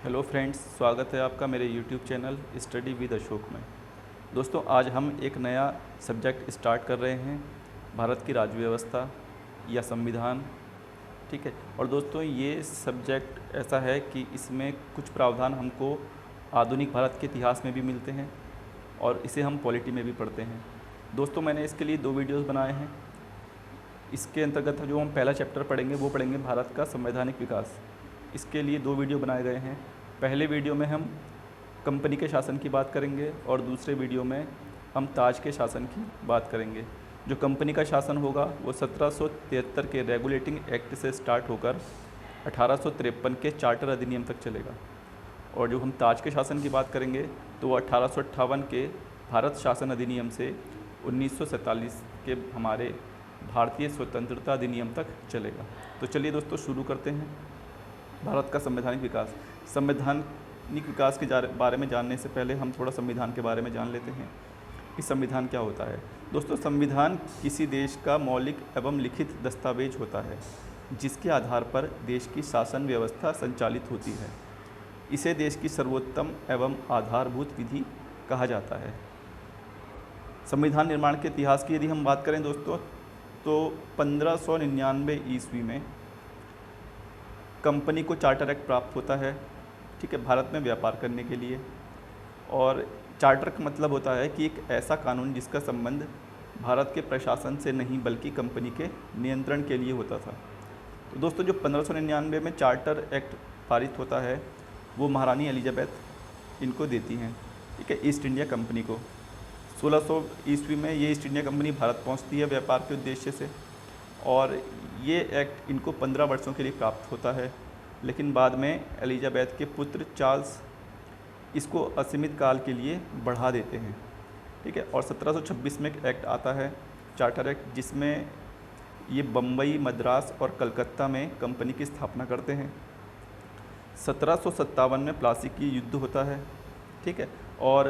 Hello friends, स्वागत है आपका मेरे YouTube channel study with Ashok में। दोस्तों, आज हम एक नया सब्जेक्ट स्टार्ट कर रहे हैं, भारत की राज्य व्यवस्था या संविधान। ठीक है। और दोस्तों, ये सब्जेक्ट ऐसा है कि इसमें कुछ प्रावधान हमको आधुनिक भारत के इतिहास में भी मिलते हैं और इसे हम पॉलिटी में भी पढ़ते हैं। दोस्तों, मैंने इसके लिए 2 वीडियोज़ बनाए हैं। इसके अंतर्गत जो हम पहला चैप्टर पढ़ेंगे वो पढ़ेंगे भारत का संवैधानिक विकास। इसके लिए 2 वीडियो बनाए गए हैं। पहले वीडियो में हम कंपनी के शासन की बात करेंगे और दूसरे वीडियो में हम ताज के शासन की बात करेंगे। जो कंपनी का शासन होगा वो 1773 के रेगुलेटिंग एक्ट से स्टार्ट होकर 1853 के चार्टर अधिनियम तक चलेगा। और जो हम ताज के शासन की बात करेंगे तो वो 1858 के भारत शासन अधिनियम से 1947 के हमारे भारतीय स्वतंत्रता अधिनियम तक चलेगा। तो चलिए दोस्तों, शुरू करते हैं। भारत का संवैधानिक विकास। संवैधानिक विकास के बारे में जानने से पहले हम थोड़ा संविधान के बारे में जान लेते हैं कि संविधान क्या होता है। दोस्तों, संविधान किसी देश का मौलिक एवं लिखित दस्तावेज होता है जिसके आधार पर देश की शासन व्यवस्था संचालित होती है। इसे देश की सर्वोत्तम एवं आधारभूत विधि कहा जाता है। संविधान निर्माण के इतिहास की यदि हम बात करें दोस्तों, तो 1599 ईस्वी में कंपनी को चार्टर एक्ट प्राप्त होता है, ठीक है, भारत में व्यापार करने के लिए। और चार्टर का मतलब होता है कि एक ऐसा कानून जिसका संबंध भारत के प्रशासन से नहीं बल्कि कंपनी के नियंत्रण के लिए होता था। तो दोस्तों, जो 1599 में चार्टर एक्ट पारित होता है वो महारानी एलिजाबेथ इनको देती हैं, ठीक है, ईस्ट इंडिया कंपनी को। 1600 ईस्वी में ये ईस्ट इंडिया कंपनी भारत पहुंचती है व्यापार के उद्देश्य से, और ये एक्ट इनको 15 वर्षों के लिए प्राप्त होता है। लेकिन बाद में एलिजाबेथ के पुत्र चार्ल्स इसको असीमित काल के लिए बढ़ा देते हैं, ठीक है। और 1726 में एक एक्ट आता है, चार्टर एक्ट, जिसमें ये बम्बई, मद्रास और कलकत्ता में कंपनी की स्थापना करते हैं। 1757 में प्लासी की युद्ध होता है, ठीक है। और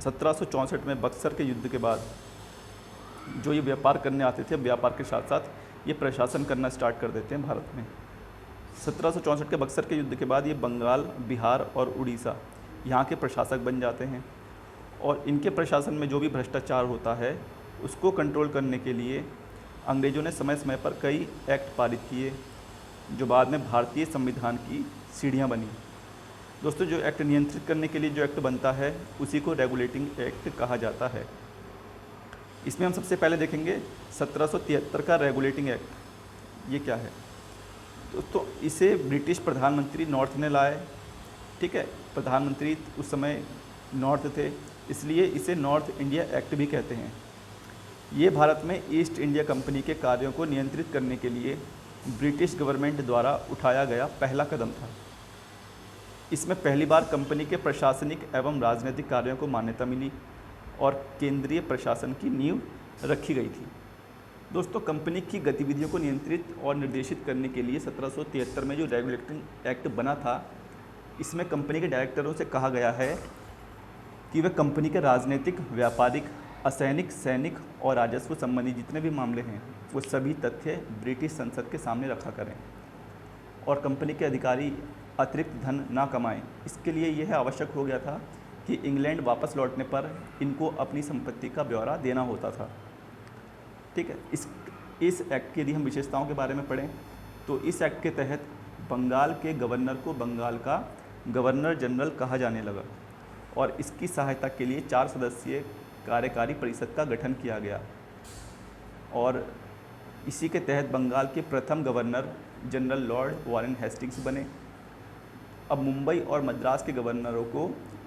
1764 में बक्सर के युद्ध के बाद जो ये व्यापार करने आते थे, व्यापार के साथ साथ ये प्रशासन करना स्टार्ट कर देते हैं भारत में। 1764 के बक्सर के युद्ध के बाद ये बंगाल, बिहार और उड़ीसा यहाँ के प्रशासक बन जाते हैं। और इनके प्रशासन में जो भी भ्रष्टाचार होता है उसको कंट्रोल करने के लिए अंग्रेज़ों ने समय समय पर कई एक्ट पारित किए, जो बाद में भारतीय संविधान की सीढ़ियाँ बनी। दोस्तों, जो एक्ट नियंत्रित करने के लिए जो एक्ट बनता है उसी को रेगुलेटिंग एक्ट कहा जाता है। इसमें हम सबसे पहले देखेंगे 1773 का रेगुलेटिंग एक्ट। ये क्या है दोस्तों? इसे ब्रिटिश प्रधानमंत्री नॉर्थ ने लाए, ठीक है। प्रधानमंत्री उस समय नॉर्थ थे, इसलिए इसे नॉर्थ इंडिया एक्ट भी कहते हैं। ये भारत में ईस्ट इंडिया कंपनी के कार्यों को नियंत्रित करने के लिए ब्रिटिश गवर्नमेंट द्वारा उठाया गया पहला कदम था। इसमें पहली बार कंपनी के प्रशासनिक एवं राजनीतिक कार्यों को मान्यता मिली और केंद्रीय प्रशासन की नींव रखी गई थी। दोस्तों, कंपनी की गतिविधियों को नियंत्रित और निर्देशित करने के लिए 1773 में जो रेगुलेटिंग एक्ट बना था, इसमें कंपनी के डायरेक्टरों से कहा गया है कि वे कंपनी के राजनीतिक, व्यापारिक, असैनिक, सैनिक और राजस्व संबंधी जितने भी मामले हैं वो सभी तथ्य ब्रिटिश संसद के सामने रखा करें और कंपनी के अधिकारी अतिरिक्त धन ना कमाएं। इसके लिए यह आवश्यक हो गया था कि इंग्लैंड वापस लौटने पर इनको अपनी संपत्ति का ब्यौरा देना होता था, ठीक है। इस एक्ट की यदि हम विशेषताओं के बारे में पढ़ें तो इस एक्ट के तहत बंगाल के गवर्नर को बंगाल का गवर्नर जनरल कहा जाने लगा और इसकी सहायता के लिए 4 सदस्यीय कार्यकारी परिषद का गठन किया गया। और इसी के तहत बंगाल के प्रथम governor general Lord Warren Hastings बने। अब मुंबई और मद्रास के गवर्नरों को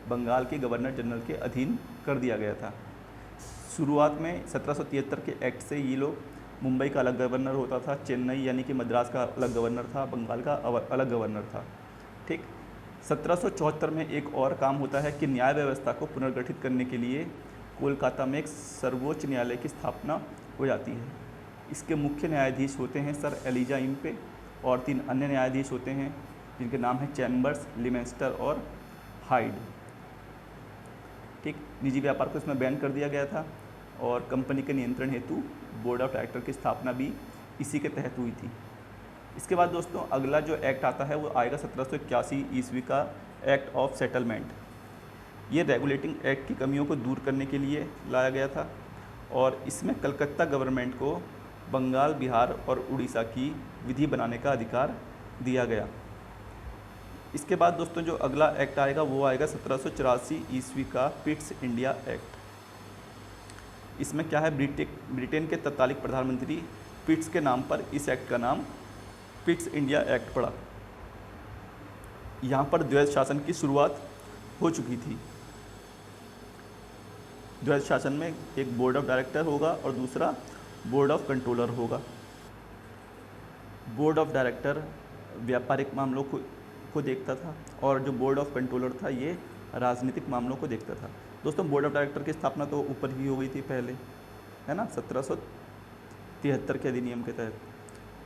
बंगाल के गवर्नर जनरल के अधीन कर दिया गया था। शुरुआत में 1773 के एक्ट से ये लोग, मुंबई का अलग गवर्नर होता था, चेन्नई यानी कि मद्रास का अलग गवर्नर था, बंगाल का अलग गवर्नर था, ठीक। 1774 में एक और काम होता है कि न्याय व्यवस्था को पुनर्गठित करने के लिए कोलकाता में एक सर्वोच्च न्यायालय की स्थापना हो जाती है। इसके मुख्य न्यायाधीश होते हैं सर एलिजा इम्पे और 3 अन्य न्यायाधीश होते हैं जिनके नाम हैं चैम्बर्स, लिमेंस्टर और हाइड, ठीक। निजी व्यापार को इसमें बैन कर दिया गया था और कंपनी के नियंत्रण हेतु बोर्ड ऑफ डायरेक्टर की स्थापना भी इसी के तहत हुई थी। इसके बाद दोस्तों अगला जो एक्ट आता है वो आएगा 1781 ईस्वी का एक्ट ऑफ सेटलमेंट। ये रेगुलेटिंग एक्ट की कमियों को दूर करने के लिए लाया गया था और इसमें कलकत्ता गवर्नमेंट को बंगाल, बिहार और उड़ीसा की विधि बनाने का अधिकार दिया गया। इसके बाद दोस्तों जो अगला एक्ट आएगा वो आएगा 1784 ईस्वी का पिट्स इंडिया एक्ट। इसमें क्या है, ब्रिटेन के तत्कालीन प्रधानमंत्री पिट्स के नाम पर इस एक्ट का नाम पिट्स इंडिया एक्ट पड़ा। यहाँ पर द्वैध शासन की शुरुआत हो चुकी थी। द्वैध शासन में एक बोर्ड ऑफ डायरेक्टर होगा और दूसरा बोर्ड ऑफ कंट्रोलर होगा। बोर्ड ऑफ डायरेक्टर व्यापारिक मामलों को देखता था और जो बोर्ड ऑफ कंट्रोलर था ये राजनीतिक मामलों को देखता था। दोस्तों बोर्ड ऑफ डायरेक्टर की स्थापना तो ऊपर ही हो गई थी पहले, है ना, 1773 के अधिनियम के तहत,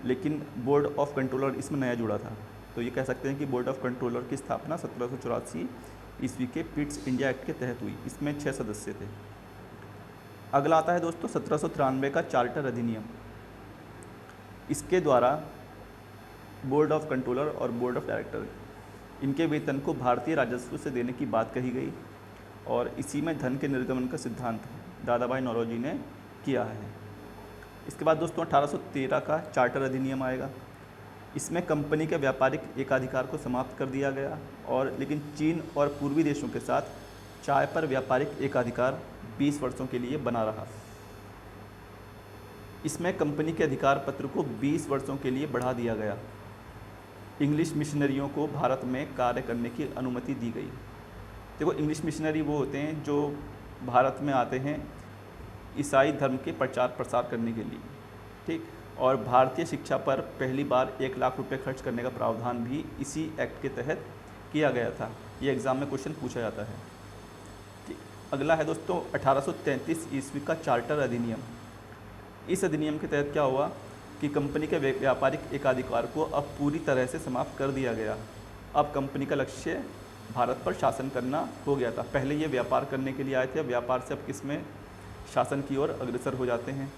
लेकिन बोर्ड ऑफ कंट्रोलर इसमें नया जुड़ा था। तो ये कह सकते हैं कि बोर्ड ऑफ कंट्रोलर की स्थापना 1784 ईस्वी के पिट्स इंडिया एक्ट के तहत हुई। इसमें 6 सदस्य थे। अगला आता है दोस्तों 1793 का चार्टर अधिनियम। इसके द्वारा बोर्ड ऑफ कंट्रोलर और बोर्ड ऑफ डायरेक्टर इनके वेतन को भारतीय राजस्व से देने की बात कही गई और इसी में धन के निर्गमन का सिद्धांत दादाभाई नौरोजी ने किया है। इसके बाद दोस्तों 1813 का चार्टर अधिनियम आएगा। इसमें कंपनी के व्यापारिक एकाधिकार को समाप्त कर दिया गया और लेकिन चीन और पूर्वी देशों के साथ चाय पर व्यापारिक एकाधिकार 20 वर्षों के लिए बना रहा। इसमें कंपनी के अधिकार पत्र को 20 वर्षों के लिए बढ़ा दिया गया। इंग्लिश मिशनरियों को भारत में कार्य करने की अनुमति दी गई। देखो इंग्लिश मिशनरी वो होते हैं जो भारत में आते हैं ईसाई धर्म के प्रचार प्रसार करने के लिए, ठीक। और भारतीय शिक्षा पर पहली बार 1 लाख रुपए खर्च करने का प्रावधान भी इसी एक्ट के तहत किया गया था। ये एग्ज़ाम में क्वेश्चन पूछा जाता है। ठीक। अगला है दोस्तों 1833 ईस्वी का चार्टर अधिनियम। इस अधिनियम के तहत क्या हुआ कि कंपनी के व्यापारिक एकाधिकार को अब पूरी तरह से समाप्त कर दिया गया। अब कंपनी का लक्ष्य भारत पर शासन करना हो गया था। पहले ये व्यापार करने के लिए आए थे, अब व्यापार से अब किसमें शासन की ओर अग्रसर हो जाते हैं।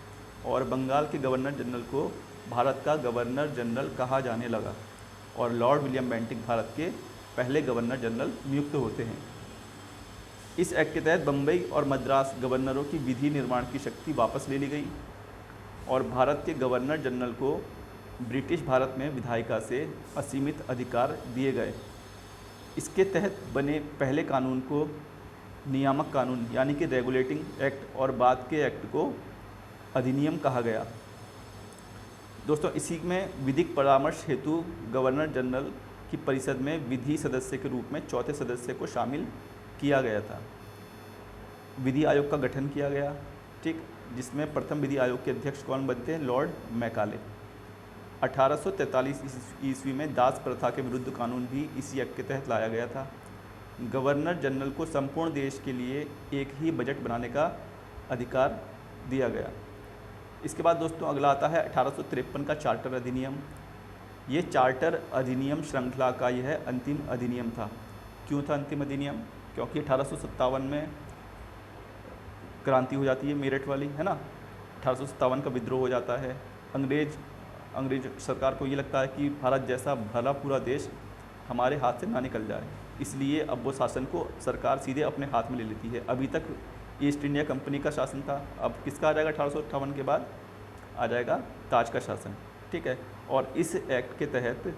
और बंगाल के गवर्नर जनरल को भारत का गवर्नर जनरल कहा जाने लगा और लॉर्ड विलियम बेंटिक भारत के पहले गवर्नर जनरल नियुक्त होते हैं। इस एक्ट के तहत बम्बई और मद्रास गवर्नरों की विधि निर्माण की शक्ति वापस ले ली गई और भारत के गवर्नर जनरल को ब्रिटिश भारत में विधायिका से असीमित अधिकार दिए गए। इसके तहत बने पहले कानून को नियामक कानून यानी कि रेगुलेटिंग एक्ट और बाद के एक्ट को अधिनियम कहा गया। दोस्तों इसी में विधिक परामर्श हेतु गवर्नर जनरल की परिषद में विधि सदस्य के रूप में 4थे सदस्य को शामिल किया गया था। विधि आयोग का गठन किया गया, ठीक, जिसमें प्रथम विधि आयोग के अध्यक्ष कौन बनते हैं, लॉर्ड मैकाले। 1843 ईस्वी में दास प्रथा के विरुद्ध कानून भी इसी एक्ट के तहत लाया गया था। गवर्नर जनरल को संपूर्ण देश के लिए एक ही बजट बनाने का अधिकार दिया गया। इसके बाद दोस्तों अगला आता है 1853 का चार्टर अधिनियम। ये चार्टर अधिनियम श्रृंखला का यह अंतिम अधिनियम था। क्यों था अंतिम अधिनियम? क्योंकि 1857 में क्रांति हो जाती है मेरठ वाली, है ना। 1857 का विद्रोह हो जाता है। अंग्रेज सरकार को ये लगता है कि भारत जैसा भला पूरा देश हमारे हाथ से ना निकल जाए, इसलिए अब वो शासन को सरकार सीधे अपने हाथ में ले लेती है। अभी तक ईस्ट इंडिया कंपनी का शासन था, अब किसका आ जाएगा? 1858 के बाद आ जाएगा ताज का शासन, ठीक है। और इस एक्ट के तहत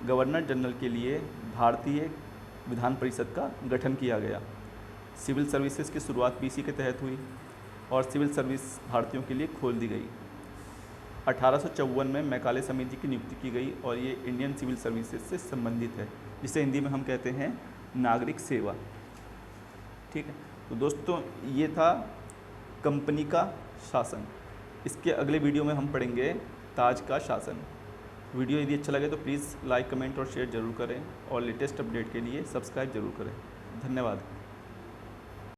गवर्नर जनरल के लिए भारतीय विधान परिषद का गठन किया गया। सिविल सर्विसेज की शुरुआत भी इसी के तहत हुई और सिविल सर्विस भारतीयों के लिए खोल दी गई। 1854 में मैकाले समिति की नियुक्ति की गई और ये इंडियन सिविल सर्विसेज से संबंधित है, जिसे हिंदी में हम कहते हैं नागरिक सेवा, ठीक है। तो दोस्तों ये था कंपनी का शासन। इसके अगले वीडियो में हम पढ़ेंगे ताज का शासन। वीडियो यदि अच्छा लगे तो प्लीज़ लाइक, कमेंट और शेयर ज़रूर करें और लेटेस्ट अपडेट के लिए सब्सक्राइब ज़रूर करें। धन्यवाद।